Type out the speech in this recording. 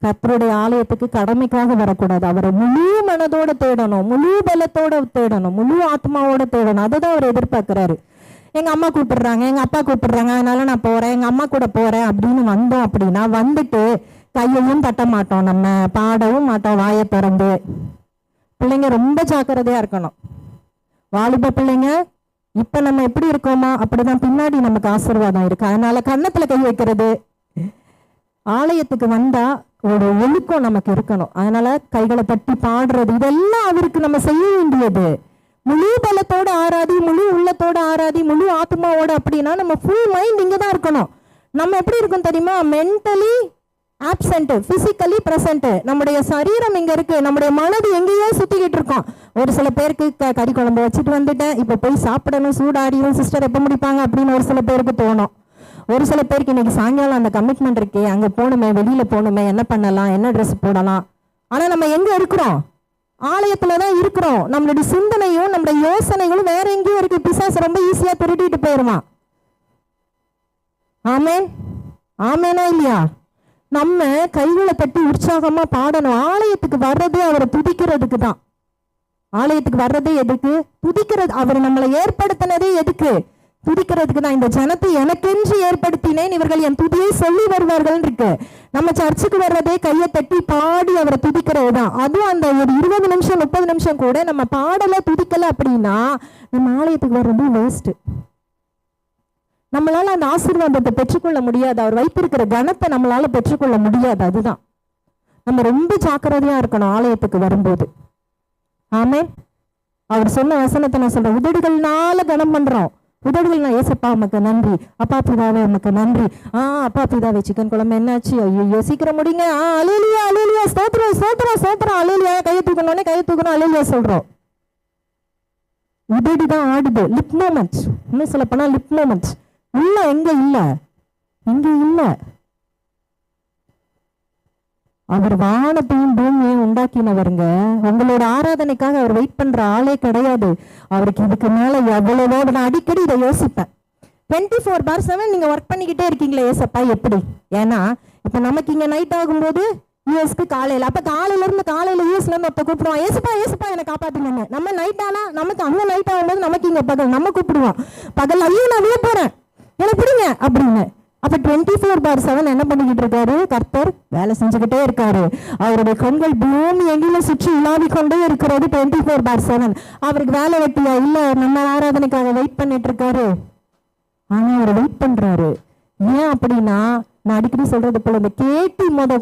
கர்த்தருடைய ஆலயத்துக்கு கடமைக்காக வரக்கூடாது. அவரை முழு மனதோட தேடணும், முழு பலத்தோட தேடணும், முழு ஆத்மாவோட தேடணும். அதுதான் அவர் எதிர்பார்க்கிறாரு. எங்க அம்மா கூப்பிடுறாங்க, எங்க அப்பா கூப்பிடுறாங்க, அதனால நான் போறேன், எங்க அம்மா கூட போறேன் அப்படின்னு வந்தோம் அப்படின்னா வந்துட்டு கையையும் தட்ட மாட்டோம், நம்ம பாடவும் மாட்டோம் வாயை திறந்து. பிள்ளைங்க ரொம்ப ஜாக்கிரதையா இருக்கணும். வாலிப பிள்ளைங்க இப்ப நம்ம எப்படி இருக்கோமா அப்படிதான் பின்னாடி நமக்கு ஆசீர்வாதம் இருக்கு. அதனால கன்னத்துல கை வைக்கிறது, ஆலயத்துக்கு வந்தா ஒரு ஒழுக்கம் நமக்கு இருக்கணும். அதனால கைகளை தட்டி பாடுறது, இதெல்லாம் அவருக்கு நம்ம செய்ய வேண்டியது. முழு பலத்தோட ஆராதி, முழு உள்ளத்தோட ஆராதி, முழு ஆத்மாவோட. அப்படின்னா நம்ம ஃபுல் மைண்ட் இங்கதான் இருக்கணும். நம்ம எப்படி இருக்கும் தெரியுமா? Mentally absent, physically present. நம்முடைய சரீரம் இங்க இருக்கு, நம்முடைய மனது எங்கேயோ சுத்திக்கிட்டு இருக்கோம். ஒரு சில பேருக்கு கறி குழம்பு வச்சுட்டு வந்துட்டேன், இப்ப போய் சாப்பிடணும், சூடாடியும் சிஸ்டர் எப்ப முடிப்பாங்க அப்படின்னு ஒரு சில பேருக்கு தோணும். ஒரு சில பேருக்கு இன்னைக்கு சாயங்காலம் அந்த கமிட்மெண்ட் இருக்கே, அங்க போகணுமே, வெளியில போகணுமே, என்ன பண்ணலாம், என்ன ட்ரெஸ் போடலாம். ஆனா நம்ம எங்க இருக்கிறோம்? ஆலயத்துலதான் இருக்கிறோம். நம்மளுடைய சிந்தனையும் நம்மளுடைய யோசனைகளும் வேற எங்கேயும் இருக்கு. பிசாசு ரொம்ப ஈஸியா திருடிட்டு போயிருவான். ஆமேன், ஆமேனா இல்லையா? நம்ம கைகளை தட்டி உற்சாகமா பாடணும். ஆலயத்துக்கு வர்றதே அவரை துதிக்கிறதுக்கு தான். ஆலயத்துக்கு வர்றதே எதுக்கு? துதிக்கிறது. அவர் நம்மளை ஏற்படுத்தினதே எதுக்கு? துதிக்கிறதுக்கு தான். இந்த ஜனத்தை எனக்கென்று ஏற்படுத்தினேன், இவர்கள் என் துதியை சொல்லி வருவார்கள் இருக்கு. நம்ம சர்ச்சுக்கு வர்றதே கையை தட்டி பாடி அவரை துதிக்கிறது தான். அதுவும் அந்த ஒரு 20 நிமிஷம் 30 நிமிஷம் கூட நம்ம பாடல துதிக்கல அப்படின்னா நம்ம ஆலயத்துக்கு வர்றது வேஸ்ட். நம்மளால அந்த ஆசீர்வாதத்தை பெற்றுக்கொள்ள முடியாது. அவர் வைத்திருக்கிற கனத்தை நம்மளால பெற்றுக்கொள்ள முடியாது. அதுதான் நம்ம ரொம்ப ஜாக்கிரதையா இருக்கணும் ஆலயத்துக்கு வரும்போது. ஆமென். அவர் சொன்ன வசனத்தை நான் சொல்றேன், உதடுகள்னால கனம் பண்றோம். உதடுகள், ஏசப்பா உமக்கு நன்றி, அப்பா பிதாவே உமக்கு நன்றி. அப்பா பிதாவே சிக்கன் குழம்பு என்னாச்சு, ஐயோ சீக்கிரம் முடிங்க, அலேலியா அலேலியா, ஸ்தோத்திரம் ஸ்தோத்திரம் ஸ்தோத்திரம், அலேலியா. கையை தூக்கணும்னே கையை தூக்கணும், அலேலியா சொல்றோம். உதடுதான் ஆடுது. லிப் மூமெண்ட், இன்னும் சொல்ல போனா லிப் மூமெண்ட். இல்ல, எங்க இல்ல, இங்க இல்ல. அவர் வானத்தையும் பூமியையும் உண்டாக்கினவருங்க. உங்களோட ஆராதனைக்காக அவர் வெயிட் பண்ற ஆளே கிடையாது. அவருக்கு இதுக்கு மேல எவ்வளவோ. நான் அடிக்கடி இதை யோசிப்பேன். 24/7 நீங்க ஒர்க் பண்ணிக்கிட்டே இருக்கீங்களே ஏசப்பா, எப்படி? ஏன்னா இப்ப நமக்கு இங்க நைட் ஆகும்போது யூஎஸ்க்கு காலையில, அப்ப காலையில யூஎஸ்ல இருந்து ஒருத்த கூப்பிடுவான், ஏசப்பா ஏசப்பா என்னை காப்பாத்துங்க. நம்ம நைட் ஆனா நமக்கு அங்க நைட் ஆகும்போது நமக்கு இங்க பகல், நம்ம கூப்பிடுவோம் பகல், ஐயோ நான் வெளியே போறேன் எனக்கு பிடிங்க அப்படின்னு. அப்ப 24/7 என்ன பண்ணிக்கிட்டு இருக்காரு? கர்த்தர் வேலை செஞ்சுக்கிட்டே இருக்காரு. அவருடைய கண்கள் பூமி எங்கேயும் சுற்றி உலாவிக் கொண்டே இருக்கிறது 24/7. அவருக்கு வேலை வெட்டியா இல்ல? நம்ம ஆராதனைக்காக வெயிட் பண்ணிட்டு இருக்காரு. ஆனா அவர் வெயிட் பண்றாரு. ஏன் அப்படின்னா, நான் அடிக்கடி சொல்றது போல இந்த கேட்டி கொண்டு